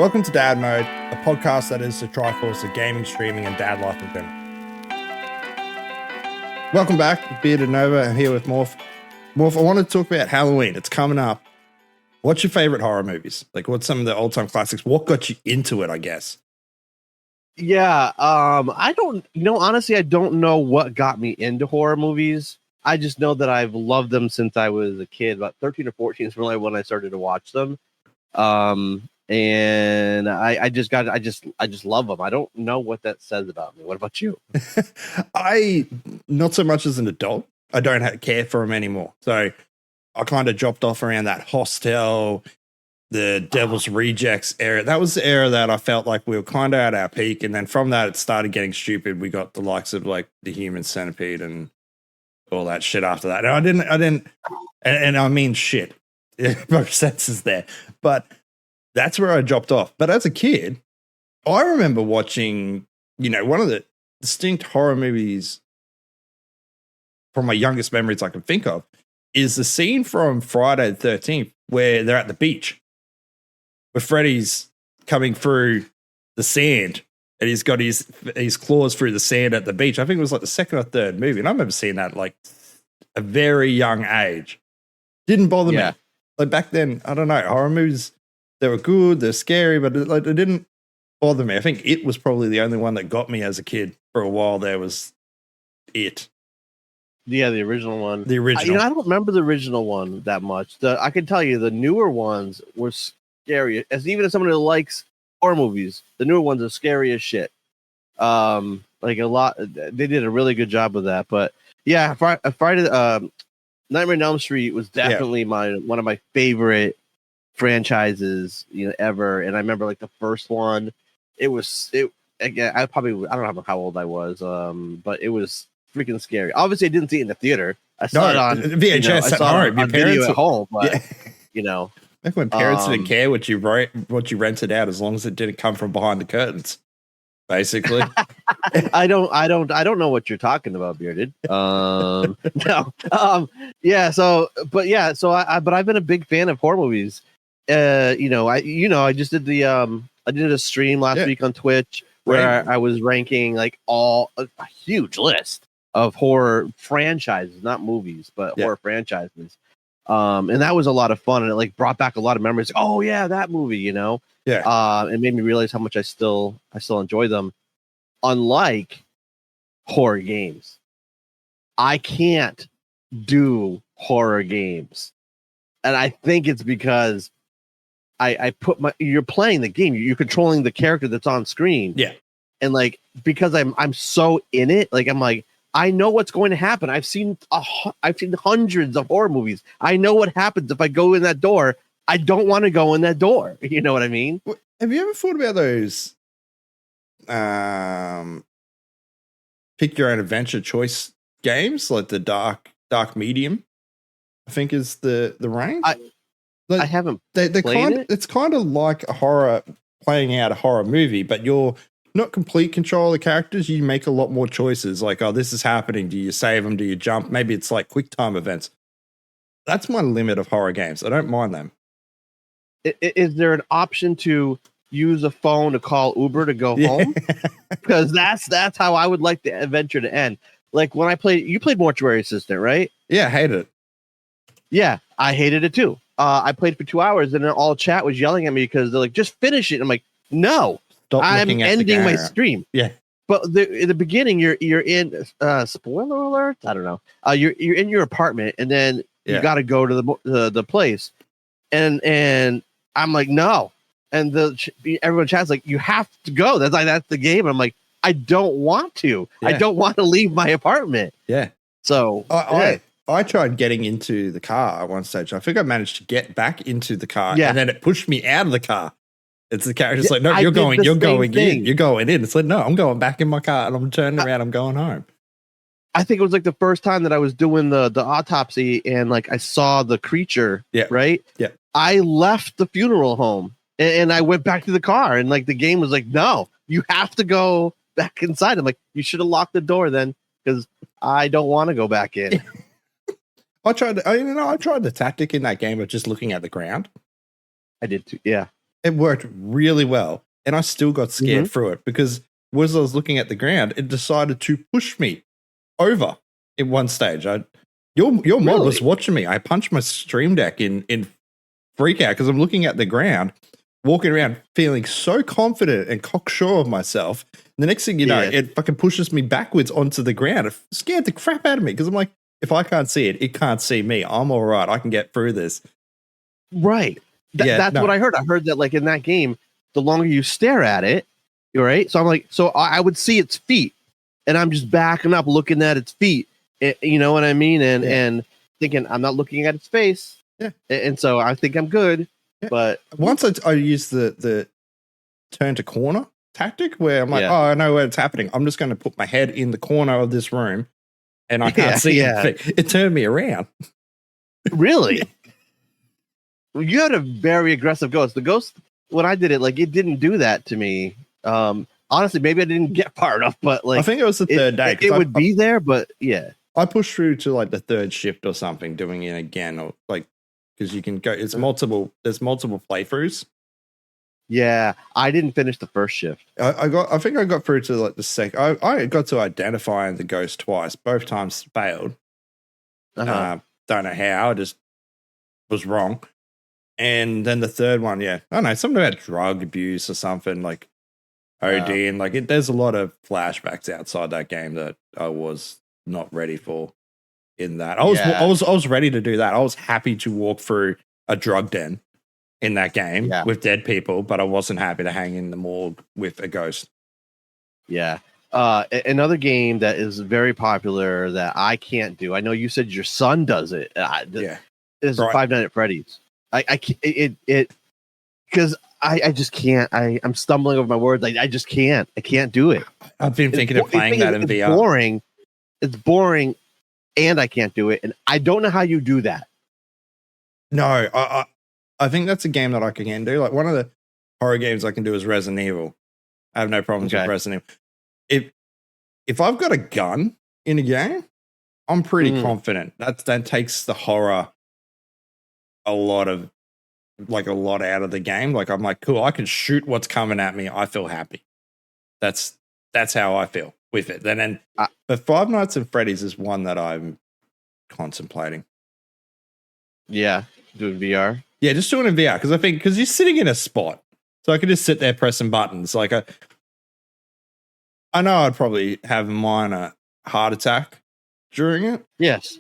Welcome to Dadmode, a podcast that is the triforce of gaming, streaming, and dad life in general. Welcome back, Bearded Nova, and here with Morph. Morph, I want to talk about Halloween. It's coming up. What's your favorite horror movies? Like, what's some of the old-time classics? What got you into it, I guess? Yeah, I don't, honestly, I don't know what got me into horror movies. I just know that I've loved them since I was a kid. About 13 or 14 is really when I started to watch them. And I just love them. I don't know what that says about me. What about you? I, not so much as an adult. I don't care for them anymore. So I kind of dropped off around that Hostel, the Devil's Rejects era. That was the era that I felt like we were kind of at our peak. And then from that, it started getting stupid. We got the likes of like the Human Centipede and all that shit after that. And I didn't, and I mean shit. Both senses there. But that's where I dropped off. But as a kid, I remember watching, one of the distinct horror movies from my youngest memories I can think of is the scene from Friday the 13th where they're at the beach, where Freddy's coming through the sand and he's got his claws through the sand at the beach. I think it was like the second or third movie. And I remember seeing that at like a very young age. Didn't bother me. Like back then, I don't know, horror movies, they were good, they're scary, but it didn't bother me. I think It was probably the only one that got me as a kid for a while. There was It. Yeah, the original one. The original. I don't remember the original one that much. I can tell you the newer ones were scary. Even as someone who likes horror movies, the newer ones are scary as shit. Like a lot, they did a really good job with that. But yeah, Friday, Nightmare on Elm Street was definitely one of my favorite franchises, ever. And I remember like the first one. Again, I don't know how old I was, but it was freaking scary. Obviously, I didn't see it in the theater. I saw it on VHS at home. On video at home, but Back when parents didn't care what you rented out, as long as it didn't come from behind the curtains. Basically, I don't know what you're talking about, Bearded. No, but I've been a big fan of horror movies. I just did I did a stream last week on Twitch where I was ranking like a huge list of horror franchises, not movies, but horror franchises. And that was a lot of fun, and it like brought back a lot of memories. Oh yeah, that movie, it made me realize how much I still enjoy them. Unlike horror games, I can't do horror games, and I think it's because you're playing the game, you're controlling the character that's on screen, and like because I'm so in it, like I'm like, I know what's going to happen. I've seen hundreds of horror movies. I know what happens if I go in that door. I don't want to go in that door. You know what I mean? Have you ever thought about those pick your own adventure choice games, like the dark medium? I think is the range. I haven't. It's kind of like a horror playing out a horror movie, but you're not complete control of the characters. You make a lot more choices. Like, oh, this is happening. Do you save them? Do you jump? Maybe it's like quick time events. That's my limit of horror games. I don't mind them. Is there an option to use a phone to call Uber to go home? Because that's how I would like the adventure to end. Like when you played Mortuary Assistant, right? Yeah, I hated it. Yeah, I hated it too. I played for 2 hours and then all chat was yelling at me because they're like, just finish it. I'm like, no, I'm ending my stream. Yeah. But in the beginning, you're in spoiler alert. I don't know. You're in your apartment and then you got to go to the place, and I'm like, no. And everyone chats like, you have to go. That's the game. I'm like, I don't want to. Yeah. I don't want to leave my apartment. Yeah. So I tried getting into the car at one stage. I think I managed to get back into the car, and then it pushed me out of the car. It's the character's like, no, you're going in. You're going in. It's like, no, I'm going back in my car and I'm turning around. I'm going home. I think it was like the first time that I was doing the autopsy and like I saw the creature. Yeah. Right. Yeah. I left the funeral home and I went back to the car and like the game was like, no, you have to go back inside. I'm like, you should have locked the door then because I don't want to go back in. I tried the tactic in that game of just looking at the ground. I did too. Yeah. it worked really well, and I still got scared through it because as I was looking at the ground, it decided to push me over in one stage. Your mod was watching me. I punched my stream deck in freak out because I'm looking at the ground, walking around feeling so confident and cocksure of myself. And the next thing you know, it fucking pushes me backwards onto the ground. It scared the crap out of me because I'm like, if I can't see it, it can't see me. I'm all right. I can get through this. Right. That's what I heard. I heard that like in that game, the longer you stare at it, right? So I'm like, so I would see its feet, and I'm just backing up, looking at its feet. You know what I mean? And thinking I'm not looking at its face. Yeah. And so I think I'm good. Yeah. But once I use the turn to corner tactic, where I'm like, oh, I know where it's happening. I'm just going to put my head in the corner of this room, and I can't see anything. It turned me around. Really? You had a very aggressive ghost. The ghost, when I did it, like it didn't do that to me. Honestly, maybe I didn't get far enough, but like I think it was the third day. It would be there, but yeah. I pushed through to like the third shift or something, doing it again, or like because you can go. It's multiple. There's multiple playthroughs. Yeah, I didn't finish the first shift. I think I got through to like the second. I got to identifying the ghost twice. Both times failed. Don't know how. I just was wrong. And then the third one, I don't know, something about drug abuse or something like OD, and like there's a lot of flashbacks outside that game that I was not ready for. In that, I was ready to do that. I was happy to walk through a drug den in that game with dead people, but I wasn't happy to hang in the morgue with a ghost. Yeah. Another game that is very popular that I can't do. I know you said your son does it. Is Five Nights at Freddy's. I just can't. I'm stumbling over my words. I just can't. I can't do it. I've been thinking of playing that in VR. Boring. It's boring, and I can't do it. And I don't know how you do that. No, I think that's a game that I can do. Like one of the horror games I can do is Resident Evil. I have no problems with Resident Evil. If I've got a gun in a game, I'm pretty confident. That takes the horror a lot out of the game. Like I'm like, cool, I can shoot what's coming at me. I feel happy. That's how I feel with it. But Five Nights at Freddy's is one that I'm contemplating. Yeah, doing VR. Yeah, just doing it in VR because you're sitting in a spot, so I could just sit there pressing buttons. Like I know I'd probably have a minor heart attack during it. Yes.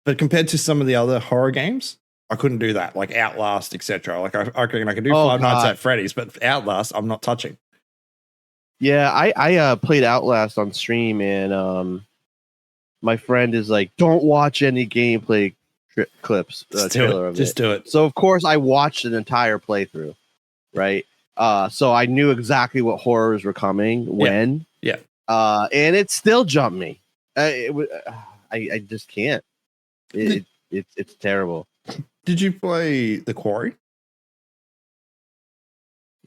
But compared to some of the other horror games, I couldn't do that, like Outlast, etc. Like I reckon I could do Five Nights at Freddy's, but Outlast, I'm not touching. Yeah, I played Outlast on stream, and my friend is like, "Don't watch any gameplay clips." Just do it. So of course, I watched an entire playthrough, right? So I knew exactly what horrors were coming when. Yeah. And it still jumped me. I just can't. It's terrible. Did you play The Quarry?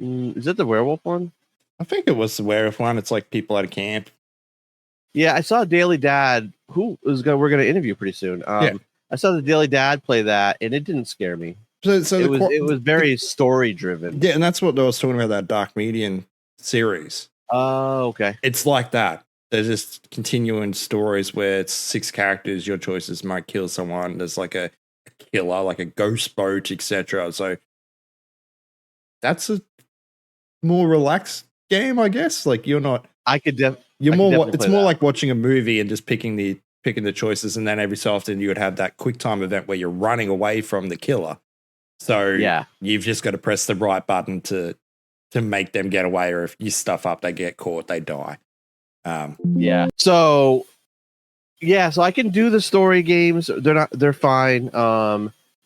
Is that the werewolf one? I think it was the werewolf one. It's like people at a camp. Yeah, I saw Daily Dad, we're going to interview pretty soon. I saw the Daily Dad play that, and it didn't scare me. So it was very story driven. Yeah, and that's what I was talking about, that Dark Median series. Oh, okay. It's like that. There's just continuing stories where it's 6 characters, your choices might kill someone. There's like a killer, like a ghost boat, etc. So that's a more relaxed game, I guess. Like you're not. It's more like watching a movie and just picking the choices, and then every so often you would have that quick time event where you're running away from the killer. So you've just got to press the right button to make them get away, or if you stuff up, they get caught, they die. So I can do the story games. They're fine.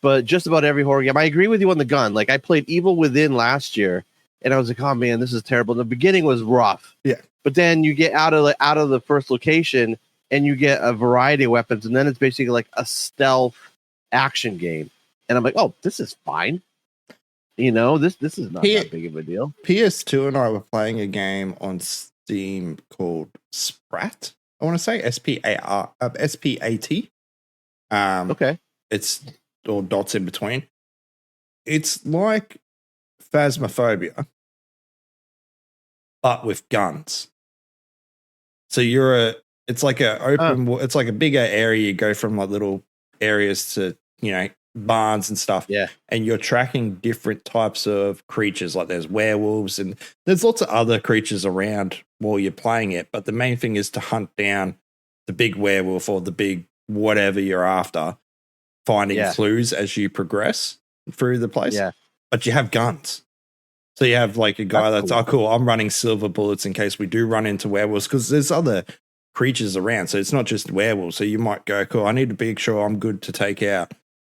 But just about every horror game, I agree with you on the gun. Like I played Evil Within last year, and I was like, oh man, this is terrible. The beginning was rough. Yeah. But then you get out of the first location and you get a variety of weapons, and then it's basically like a stealth action game. And I'm like, oh, this is fine. You know, this is not that big of a deal. PS2 and I were playing a game on Steam called Sprat. I want to say SPAT. Okay. It's all dots in between. It's like Phasmophobia, but with guns. So it's like it's like a bigger area. You go from like little areas to, barns and stuff. Yeah. And you're tracking different types of creatures. Like there's werewolves and there's lots of other creatures around while you're playing it. But the main thing is to hunt down the big werewolf or the big whatever you're after, finding clues as you progress through the place. Yeah. But you have guns. So you have like a guy that's cool. I'm running silver bullets in case we do run into werewolves, because there's other creatures around. So it's not just werewolves. So you might go, cool, I need to make sure I'm good to take out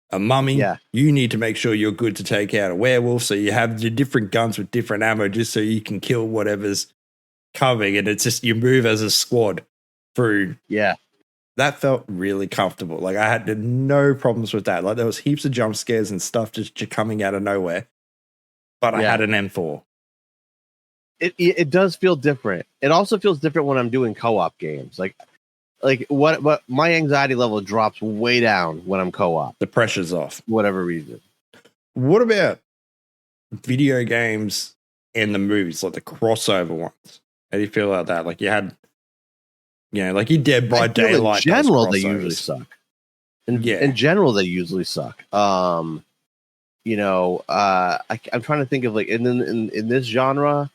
a mummy. Yeah. You need to make sure you're good to take out a werewolf. So you have your different guns with different ammo just so you can kill whatever's coming. And it's just you move as a squad through. Yeah. That felt really comfortable. Like I had no problems with that. Like there was heaps of jump scares and stuff just coming out of nowhere. But I had an M4. It does feel different. It also feels different when I'm doing co-op games. Like what my anxiety level drops way down when I'm co-op. The pressure's off. For whatever reason. What about video games and the movies, like the crossover ones? How do you feel about that? Like you had, like you Dead by Daylight. In general, they usually suck. In general, they usually suck. I'm trying to think of like, and then in this genre,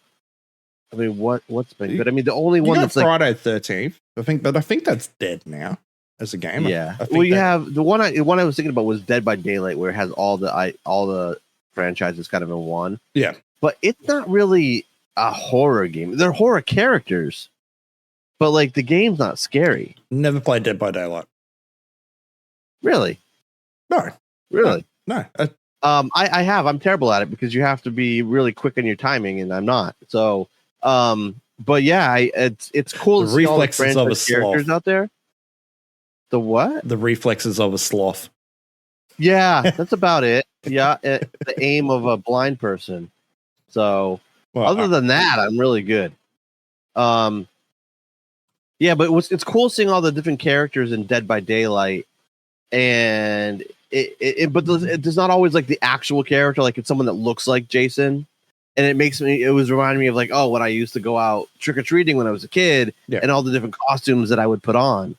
I mean, what's been good? I mean, the only one that's Friday 13th, I think that's dead now as a game. Yeah. Well, you have the one I was thinking about was Dead by Daylight, where it has all the franchises kind of in one. Yeah. But it's not really a horror game. They're horror characters, but like the game's not scary. Never played Dead by Daylight. Really? No. Really? No. I have. I'm terrible at it because you have to be really quick on your timing, and I'm not. So, but yeah, it's cool to see all the franchise characters out there. The what? The reflexes of a sloth. Yeah, that's about it. Yeah, the aim of a blind person. So, other than that, I'm really good. Yeah, but it's cool seeing all the different characters in Dead by Daylight, and but there's not always like the actual character. Like it's someone that looks like Jason, and it was reminding me of like, when I used to go out trick or treating when I was a kid, and all the different costumes that I would put on.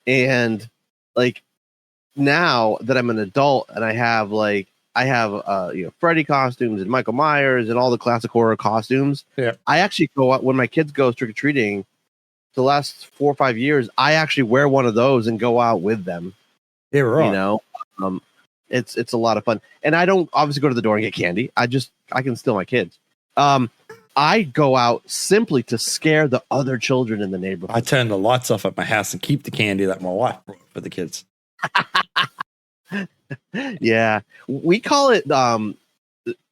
And like now that I'm an adult and I have Freddy costumes and Michael Myers and all the classic horror costumes. Yeah. I actually go out when my kids go trick or treating. The last 4 or 5 years, I actually wear one of those and go out with them. Yeah, right. It's a lot of fun, and I don't obviously go to the door and get candy. I can steal my kids. I go out simply to scare the other children in the neighborhood. I turn the lights off at my house and keep the candy that my wife brought for the kids. Yeah, we call it.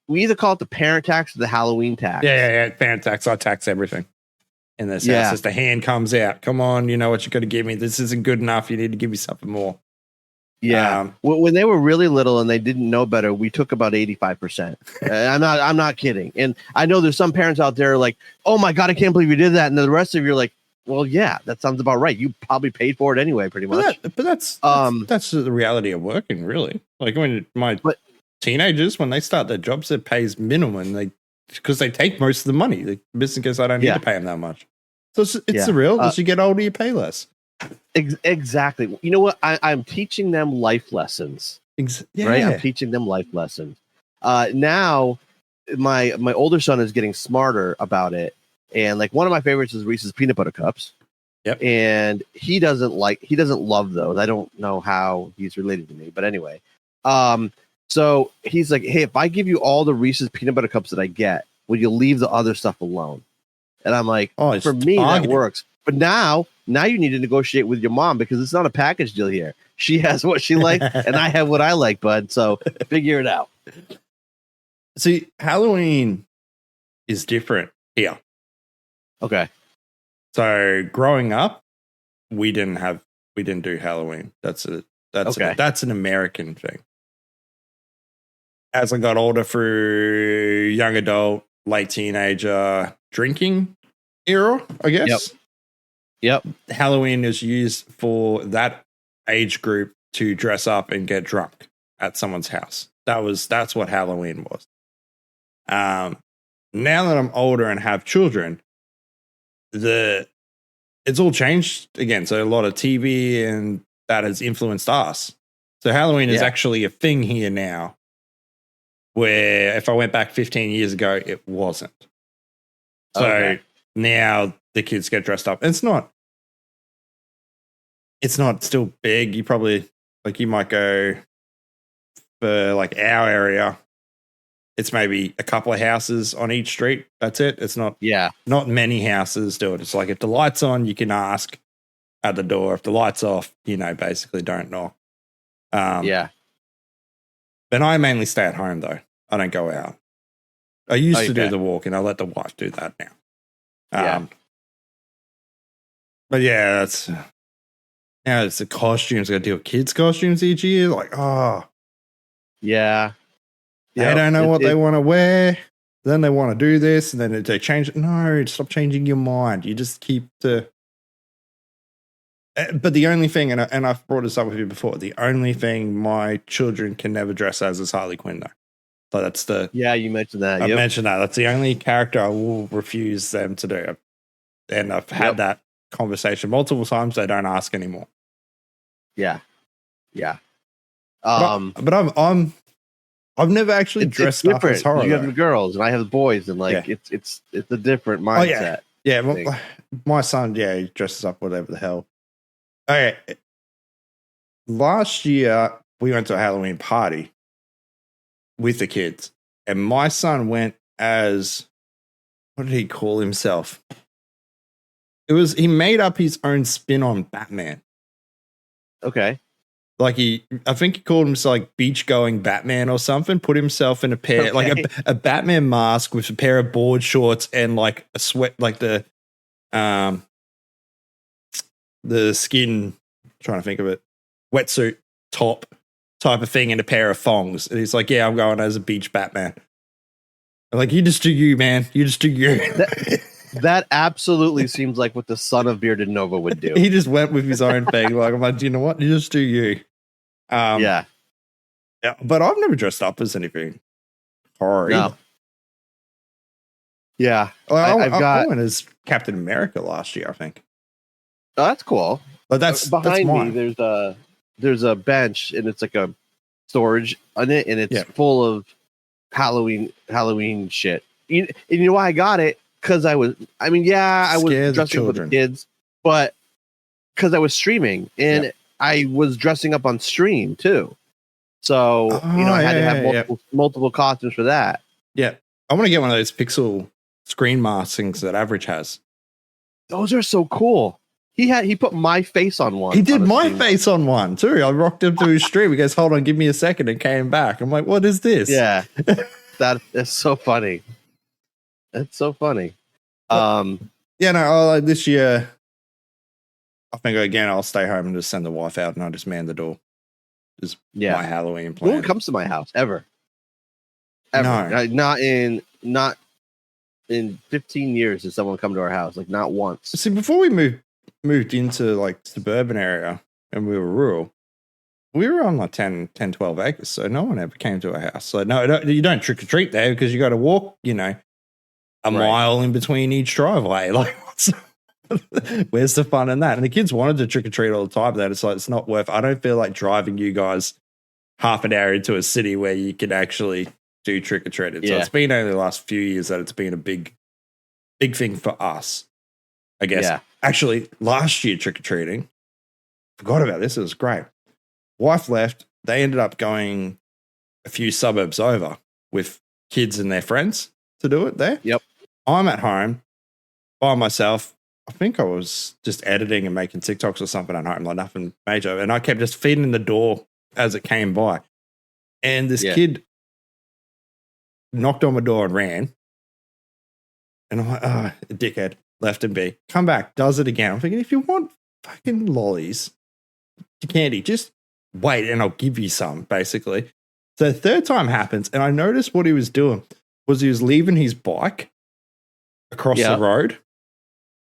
We either call it the parent tax or the Halloween tax. Yeah. Parent tax. I tax everything in this house. As the hand comes out, come on, you know what you got to give me. This isn't good enough. You need to give me something more. Yeah, when they were really little and they didn't know better, we took about 85%. I'm not kidding. And I know there's some parents out there like, oh my God, I can't believe you did that. And the rest of you are like, well, yeah, that sounds about right. You probably paid for it anyway, pretty much. But that's the reality of working, really. Like when teenagers, when they start their jobs, it pays minimum, because they take most of the money. The business goes, I don't need to pay them that much. So it's the real. As you get older, you pay less. Exactly. You know what? I'm teaching them life lessons. Right? I'm teaching them life lessons. Now, my older son is getting smarter about it, and like one of my favorites is Reese's peanut butter cups. Yep. And he doesn't love those. I don't know how he's related to me, but anyway. So he's like, hey, if I give you all the Reese's peanut butter cups that I get, will you leave the other stuff alone? And I'm like, for me, that works. But now you need to negotiate with your mom because it's not a package deal here. She has what she likes and I have what I like, bud. So figure it out. See, Halloween is different here. Okay. So growing up, we didn't do Halloween. That's an American thing. As I got older through young adult, late teenager drinking era, I guess. Yep. Halloween is used for that age group to dress up and get drunk at someone's house. That's what Halloween was. Now that I'm older and have children, it's all changed again. So a lot of TV and that has influenced us. So Halloween is actually a thing here now, where if I went back 15 years ago, it wasn't. So now the kids get dressed up. And it's not still big. You probably, like, you might go for like our area. It's maybe a couple of houses on each street. That's it. It's not many houses do it. It's like if the light's on, you can ask at the door. If the light's off, basically don't knock. But I mainly stay at home though. I don't go out. I used to do the walk, and I let the wife do that now. But yeah, it's the costumes. I got to deal with kids' costumes each year. Like, they don't know what they want to wear. Then they want to do this, and then they change it. No, stop changing your mind. You just keep the. But the only thing, and I've brought this up with you before, the only thing my children can never dress as is Harley Quinn, though. So that's the. Yeah, you mentioned that. I mentioned that. That's the only character I will refuse them to do. And I've had that conversation multiple times. They don't ask anymore. Yeah. But I've never actually dressed up as horror. You have the girls, and I have the boys, and it's a different mindset. My son, he dresses up whatever the hell. Okay, last year we went to a Halloween party with the kids, and my son went as, what did he call himself? He made up his own spin on Batman. Okay. Like I think he called himself like beach going Batman or something. Put himself in a pair, like a Batman mask with a pair of board shorts and like a sweat, like the skin. Trying to think of it, wetsuit top type of thing, and a pair of thongs. And he's like, "Yeah, I'm going as a beach Batman." I'm like, you just do you, man. You just do you. That absolutely seems like what the son of Bearded Nova would do. He just went with his own thing. Like, I'm like, you know what? You just do you. Yeah, but I've never dressed up as anything horror. No. Yeah, I went as Captain America last year, I think. Oh, that's cool. But that's behind mine. me. There's a bench, and it's like a storage on it, and it's full of Halloween shit. You know why I got it? Because I was dressing for the kids, but because I was streaming, and I was dressing up on stream too. So I had to have multiple costumes for that. Yeah, I want to get one of those pixel screen masks things that Average has. Those are so cool. He put my face on one. He did my face on one too. I rocked him to his stream. He goes, "Hold on, give me a second," and came back. I'm like, "What is this?" Yeah, that's so funny. That's so funny. This year, I think again I'll stay home and just send the wife out, and I'll just man the door. Just my Halloween plan. No one comes to my house ever. No. Not in 15 years has someone come to our house. Like, not once. See, before we moved into like suburban area and we were rural, we were on like 10, 12 acres, so no one ever came to our house. So no, you don't trick or treat there because you got to walk, a mile in between each driveway. Like, where's the fun in that? And the kids wanted to trick or treat all the time. That it's like, it's not worth. I don't feel like driving you guys half an hour into a city where you can actually do trick or treating. So it's been only the last few years that it's been a big thing for us, I guess. Yeah. Actually, last year trick or treating, forgot about this. It was great. Wife left. They ended up going a few suburbs over with kids and their friends to do it there. Yep. I'm at home by myself. I think I was just editing and making TikToks or something at home, like nothing major. And I kept just feeding the door as it came by. And this kid knocked on my door and ran. And I'm like, a dickhead, left him be. Come back, does it again. I'm thinking, if you want fucking lollies, candy, just wait and I'll give you some, basically. So the third time happens, and I noticed what he was doing was he was leaving his bike across the road.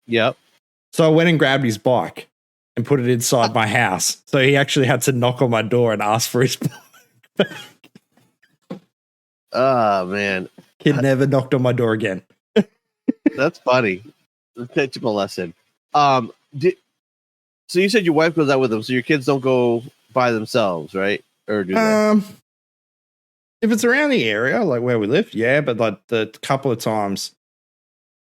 Yep. So I went and grabbed his bike and put it inside my house. So he actually had to knock on my door and ask for his bike. Oh man, Kid never knocked on my door again. that's funny. Teach him a lesson. So you said your wife goes out with them, so your kids don't go by themselves, right? Or do they? If it's around the area, like where we live, yeah. But like the couple of times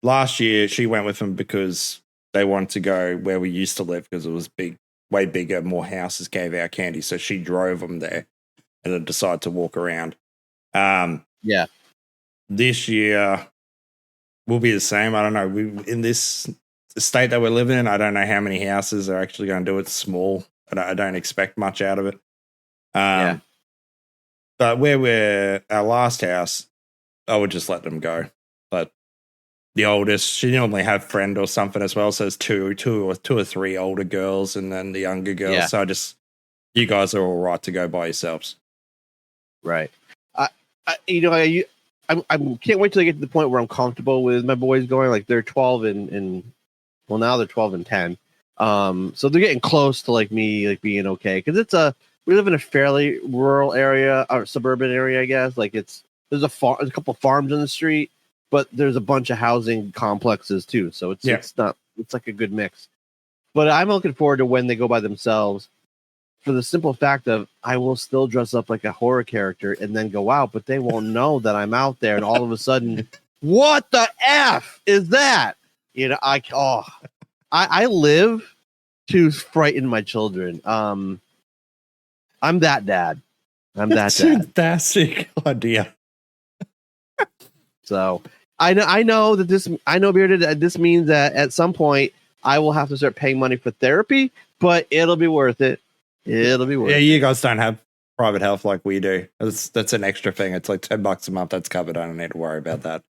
last year, she went with them because they wanted to go where we used to live because it was big, way bigger, more houses gave out candy. So she drove them there and then decided to walk around. Yeah. This year will be the same. I don't know. In this state that we're living in, I don't know how many houses are actually going to do it. Small. I don't expect much out of it. Yeah. But our last house, I would just let them go. But the oldest, she normally have a friend or something as well. So it's two or three older girls and then the younger girls. Yeah. So you guys are all right to go by yourselves. Right. I can't wait till I get to the point where I'm comfortable with my boys going. Like they're 12 and now they're 12 and 10. So they're getting close to like me, like being okay. Cause we live in a fairly rural area or suburban area, I guess. Like there's a couple farms in the street, but there's a bunch of housing complexes too. So it's like a good mix. But I'm looking forward to when they go by themselves for the simple fact of I will still dress up like a horror character and then go out, but they won't know that I'm out there. And all of a sudden, what the F is that? You know, I live to frighten my children. I'm that dad. That's a fantastic idea. So I know Bearded, this means that at some point I will have to start paying money for therapy, but it'll be worth it. It'll be worth it. Yeah, you guys don't have private health like we do. That's an extra thing. It's like $10 a month. That's covered. I don't need to worry about that.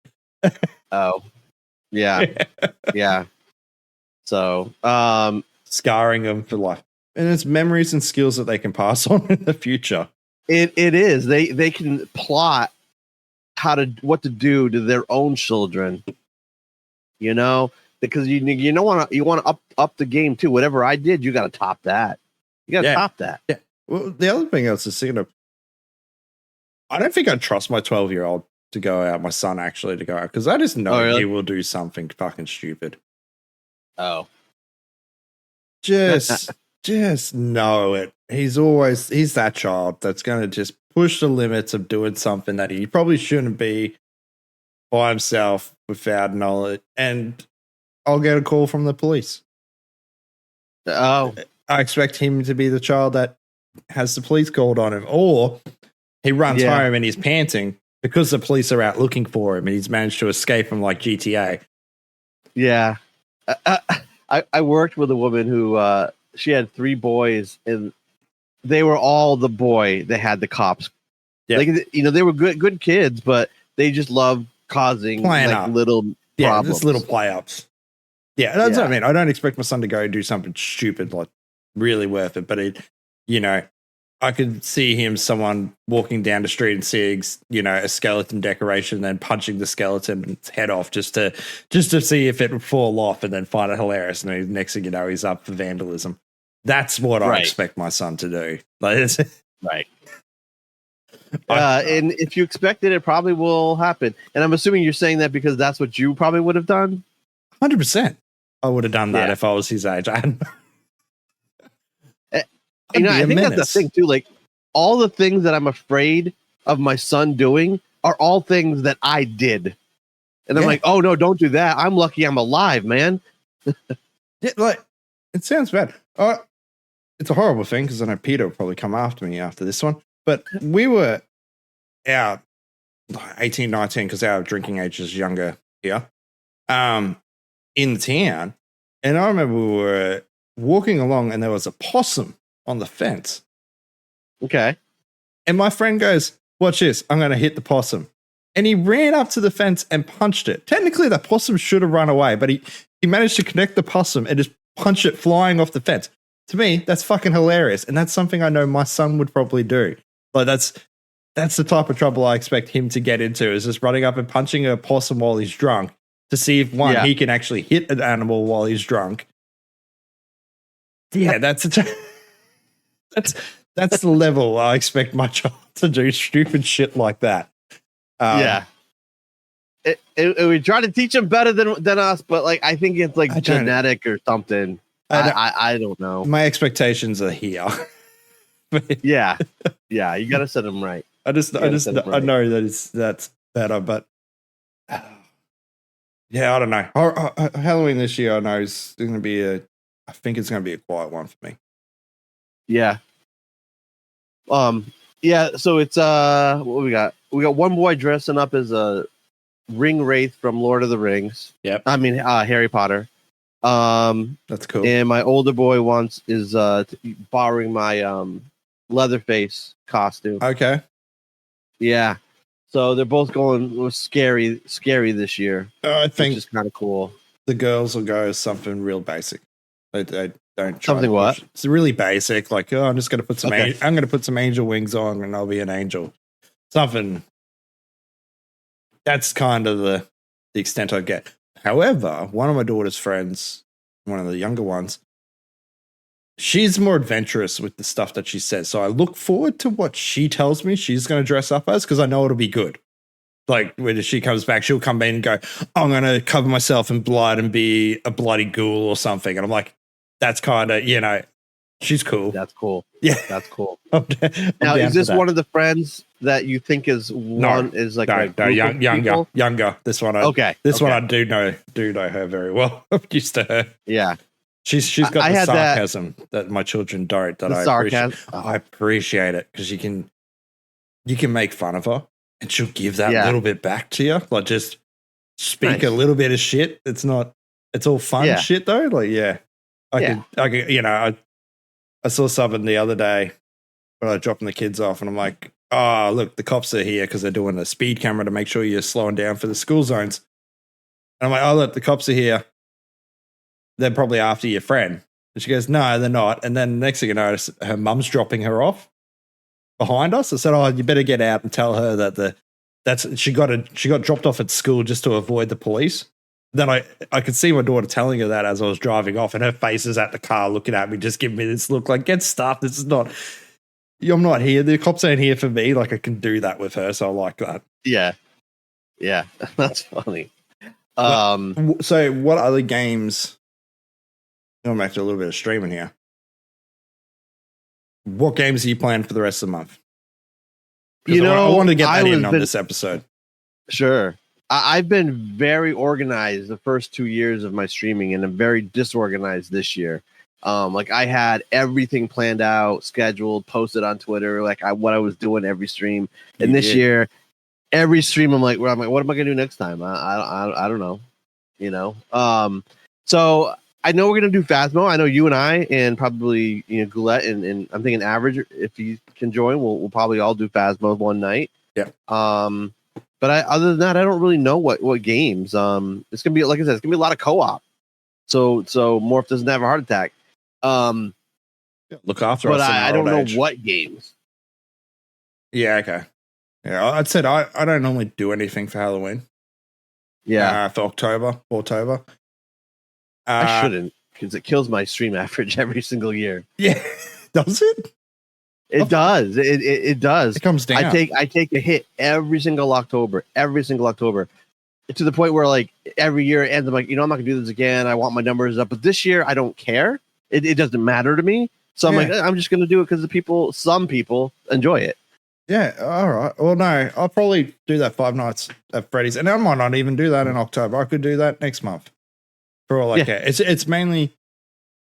Oh, yeah. Yeah. So, scarring them for life. And it's memories and skills that they can pass on in the future. It is. They can plot what to do to their own children. You know, because you want to up the game too. Whatever I did, you got to top that. You got to top that. Yeah. Well, the other thing I was just thinking of, I don't think I'd trust my 12-year-old to go out. My son actually to go out because I just know he will do something fucking stupid. Oh, just know it. He's that child that's going to just push the limits of doing something that he probably shouldn't be by himself without knowledge. And I'll get a call from the police. Oh, I expect him to be the child that has the police called on him, or he runs home and he's panting because the police are out looking for him and he's managed to escape from like GTA. Yeah. I worked with a woman who she had 3 boys and they were all the boy that had the cops. Yeah. Like, they were good kids, but they just loved causing little problems. Just little play-ups. Yeah, that's what I mean. I don't expect my son to go do something stupid, like really worth it. But I could see someone walking down the street and seeing, a skeleton decoration, and then punching the skeleton's head off just to see if it would fall off, and then find it hilarious. And next thing you know, he's up for vandalism. That's what I expect my son to do. Right. And if you expect it, it probably will happen. And I'm assuming you're saying that because that's what you probably would have done. 100%. I would have done that if I was his age. I think that's the thing too. Like all the things that I'm afraid of my son doing are all things that I did, and I'm like, oh no, don't do that. I'm lucky I'm alive, man. It sounds bad. It's a horrible thing because I know Peter will probably come after me after this one. But we were out 18, 19 because our drinking age is younger here. In town, and I remember we were walking along and there was a possum on the fence. Okay. And my friend goes, watch this, I'm going to hit the possum. And he ran up to the fence and punched it. Technically, the possum should have run away, but he managed to connect the possum and just punch it flying off the fence. To me, that's fucking hilarious. And that's something I know my son would probably do. Like that's the type of trouble I expect him to get into, is just running up and punching a possum while he's drunk. To see if he can actually hit an animal while he's drunk. Yeah, that's the level I expect my child to do stupid shit like that. Yeah. We try to teach them better than us, but like I think it's like genetic or something. I don't know. My expectations are here. Yeah. You got to set them right. I know that's better, but yeah, I don't know. Halloween this year, I know is going to be I think it's going to be a quiet one for me. Yeah. Yeah. So it's what we got? We got one boy dressing up as a ring wraith from Lord of the Rings. Yep. I mean Harry Potter. That's cool. And my older boy is borrowing my Leatherface costume. Okay. Yeah. So they're both going with scary this year. I think it's kind of cool. The girls will go as something real basic. They don't try something what? It's really basic. Like, I'm just going to put some. I'm going to put some angel wings on, and I'll be an angel. Something. That's kind of the extent I get. However, one of my daughter's friends, one of the younger ones, she's more adventurous with the stuff that she says. So I look forward to what she tells me she's going to dress up as, because I know it'll be good. Like, when she comes back, she'll come in and go, I'm going to cover myself in blood and be a bloody ghoul or something. And I'm like, that's kind of, she's cool. That's cool. Yeah. That's cool. I'm now, is this one of the friends that you think is one? No, is like younger. This one, I do know her very well. I'm used to her. Yeah. She's got the sarcasm that my children don't. That I appreciate it, because you can make fun of her and she'll give that little bit back to you. Like, just speak a little bit of shit. It's all fun shit though. Like, I saw something the other day when I was dropping the kids off, and I'm like, oh, look, the cops are here because they're doing a speed camera to make sure you're slowing down for the school zones. And I'm like, oh, look, the cops are here. They're probably after your friend. And she goes, no, they're not. And then next thing you notice, her mum's dropping her off behind us. I said, oh, you better get out and tell her that she got dropped off at school just to avoid the police. Then I could see my daughter telling her that as I was driving off, and her face is at the car looking at me, just giving me this look like, get stuffed. This is not, I'm not here. The cops ain't here for me. Like, I can do that with her. So I like that. Yeah. Yeah. That's funny. So what other games, I'm back to a little bit of streaming here. What games are you playing for the rest of the month? I wanted to get that in on this episode. Sure. I've been very organized the first 2 years of my streaming, and I'm very disorganized this year. Like, I had everything planned out, scheduled, posted on Twitter, like what I was doing every stream. And this year, every stream, I'm like, what am I going to do next time? I don't know. So I know we're going to do Phasmo. I know you and I, and probably Goulet, and I'm thinking Average, if he can join, we'll probably all do Phasmo one night. Yeah. But other than that, I don't really know what games. It's gonna be, like I said, it's gonna be a lot of co-op. So Morph doesn't have a heart attack. Look after us. But I don't know what games. Yeah. Okay. Yeah, I'd said I don't normally do anything for Halloween. Yeah. For October. I shouldn't, because it kills my stream average every single year. Yeah. Does it? It does. It does. It comes down. I take a hit every single October, to the point where, like, every year it ends, I'm like, I'm not gonna do this again. I want my numbers up, but this year I don't care. It doesn't matter to me. So I'm like, I'm just gonna do it because some people enjoy it. Yeah. All right. Well, no, I'll probably do that 5 nights at Freddy's, and I might not even do that in October. I could do that next month. For all I care. It's mainly.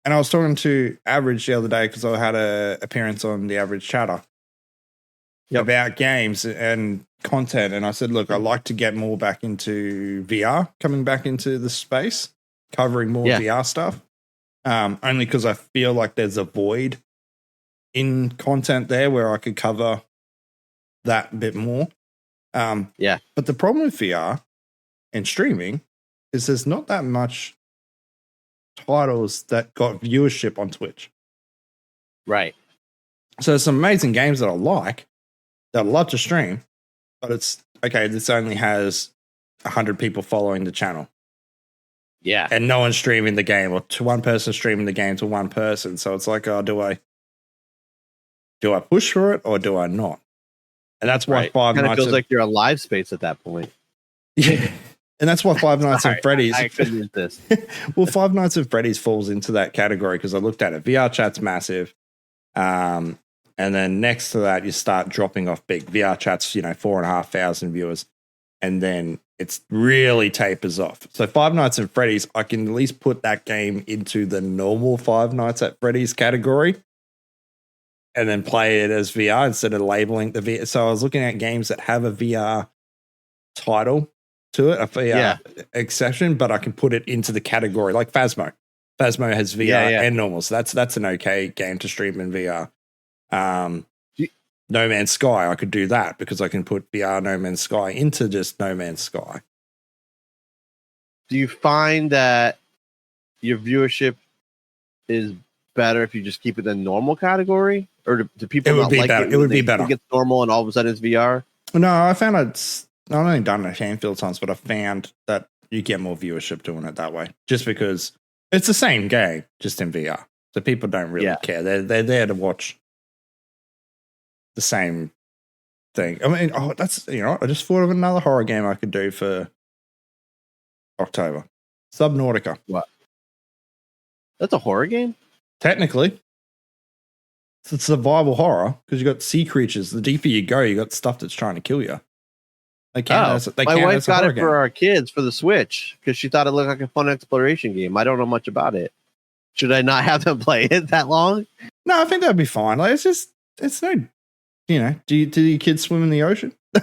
And I was talking to Average the other day, because I had an appearance on the Average Chatter about games and content. And I said, look, I'd like to get more back into VR, coming back into the space, covering more VR stuff. Only because I feel like there's a void in content there where I could cover that bit more. But the problem with VR and streaming is there's not that much titles that got viewership on Twitch. Right. So there's some amazing games that I like, that I love to stream, but it's okay, this only has 100 people following the channel. Yeah. And no one's streaming the game, or to one person streaming the game to one person. So it's like, do I push for it or do I not? And that's why Five Nights. It feels at... like you're a live space at that point. Yeah. And that's why Five Nights at Freddy's. I couldn't use this. Well, Five Nights at Freddy's falls into that category because I looked at it. VR chat's massive. And then next to that, you start dropping off big. VR chat's, 4,500 viewers. And then it's really tapers off. So Five Nights at Freddy's, I can at least put that game into the normal Five Nights at Freddy's category and then play it as VR instead of labeling the VR. So I was looking at games that have a VR title to it, a VR exception, but I can put it into the category like Phasmo. Phasmo has VR and normal, so that's an okay game to stream in VR. No Man's Sky, I could do that because I can put VR No Man's Sky into just No Man's Sky. Do you find that your viewership is better if you just keep it in normal category, or do people? It would be better. It would be better. It gets normal, and all of a sudden it's VR. No, I found I've only done it a handful of times, but I found that you get more viewership doing it that way, just because it's the same game, just in VR. So people don't really care. They're there to watch the same thing. I mean, that's I just thought of another horror game I could do for October. Subnautica. What? That's a horror game? Technically. It's survival horror because you got sea creatures. The deeper you go, you got stuff that's trying to kill you. My wife got it for our kids for the Switch because she thought it looked like a fun exploration game. I don't know much about it. Should I not have them play it that long? No, I think that'd be fine. Like it's no, do your kids swim in the ocean? I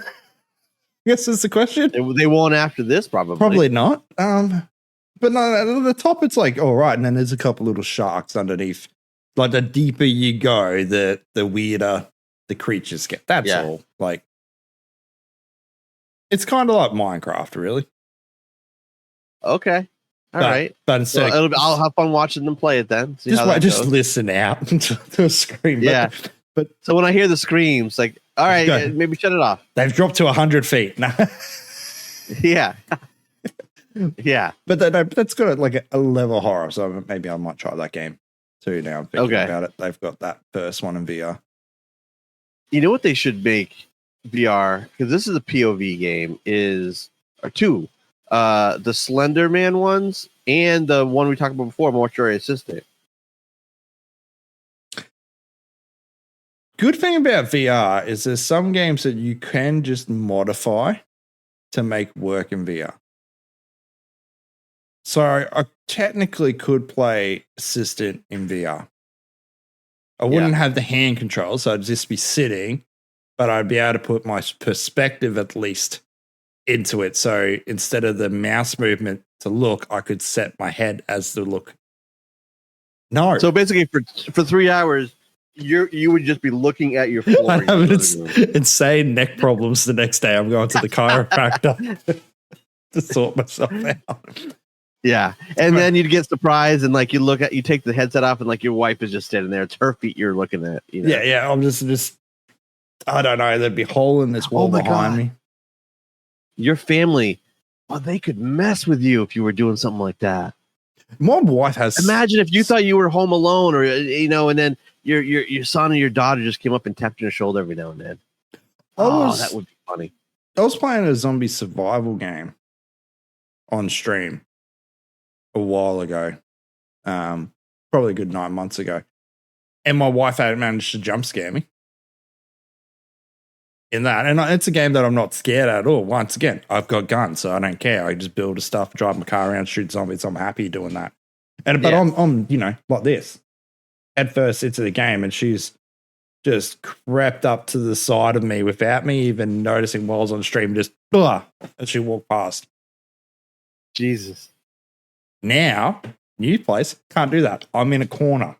guess that's the question. They won't after this, probably. Probably not. But no, at the top it's like, all right, and then there's a couple little sharks underneath. Like the deeper you go, the weirder the creatures get. That's all. Like, it's kind of like Minecraft, really. Okay. All right. But instead, I'll have fun watching them play it then. Just listen out to a scream. Yeah. But so when I hear the screams, like, all right, maybe shut it off. They've dropped to 100 feet. No. Yeah. Yeah. But that's got like a level of horror. So maybe I might try that game too now. I'm thinking about it. They've got that first one in VR. You know what they should make VR, because this is a POV game, are two. The Slender Man ones and the one we talked about before, Mortuary Assistant. Good thing about VR is there's some games that you can just modify to make work in VR. So I technically could play Assistant in VR. I wouldn't have the hand controls, so I'd just be sitting, but I'd be able to put my perspective at least into it. So instead of the mouse movement to look, I could set my head as the look. No. So basically for 3 hours, you would just be looking at your floor. I have insane neck problems the next day. I'm going to the chiropractor to sort myself out. Yeah. And then you'd get surprised and like you take the headset off and like your wife is just standing there. It's her feet you're looking at. Yeah. I'm just I don't know. There'd be a hole in this wall behind me. Your family, they could mess with you if you were doing something like that. My wife has. Imagine if you thought you were home alone, or and then your son and your daughter just came up and tapped your shoulder every now and then. That would be funny. I was playing a zombie survival game on stream a while ago, probably a good 9 months ago, and my wife had managed to jump scare me in that. And it's a game that I'm not scared at all. Once again, I've got guns, so I don't care. I just build stuff, drive my car around, shoot zombies. I'm happy doing that. But I'm like this, head first into the game, and she's just crept up to the side of me without me even noticing while I was on stream. Just and she walked past. Jesus. Now, new place, can't do that. I'm in a corner.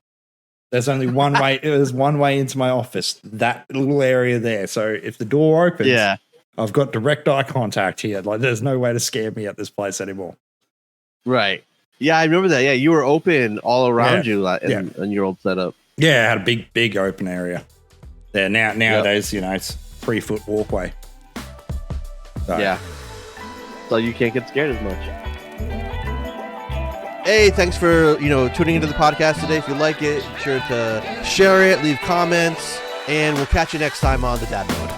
There's only one way. There's one way into my office, that little area there. So if the door opens, I've got direct eye contact here. Like, there's no way to scare me at this place anymore. Right. Yeah, I remember that. Yeah, you were open all around you in your old setup. Yeah, I had a big open area there. Nowadays, it's 3-foot walkway. So. Yeah. So you can't get scared as much. Hey, thanks for tuning into the podcast today. If you like it, be sure to share it, leave comments, and we'll catch you next time on the Dadmode.